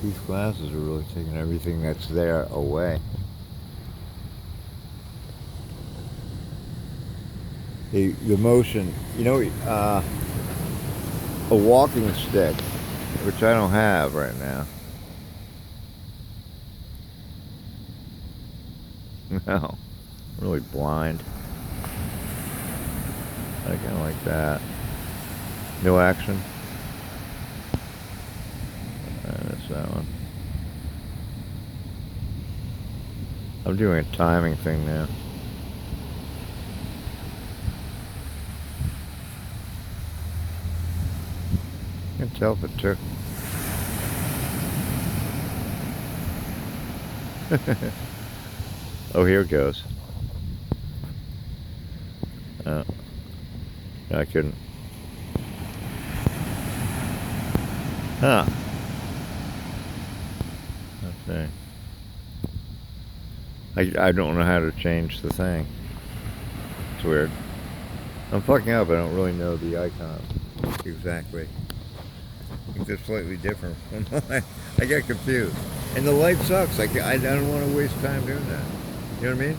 These glasses are really taking everything that's there away. The motion, you know, a walking stick, which I don't have right now. No, I'm really blind. I kind of like that. No action. That's that one. I'm doing a timing thing now. I can tell if it took. Oh, here it goes. I couldn't. Huh. Okay. I don't know how to change the thing. It's weird. I'm fucking up. I don't really know the icons exactly. I think they're slightly different from mine. I get confused. And the light sucks. I don't want to waste time doing that. You know what I mean?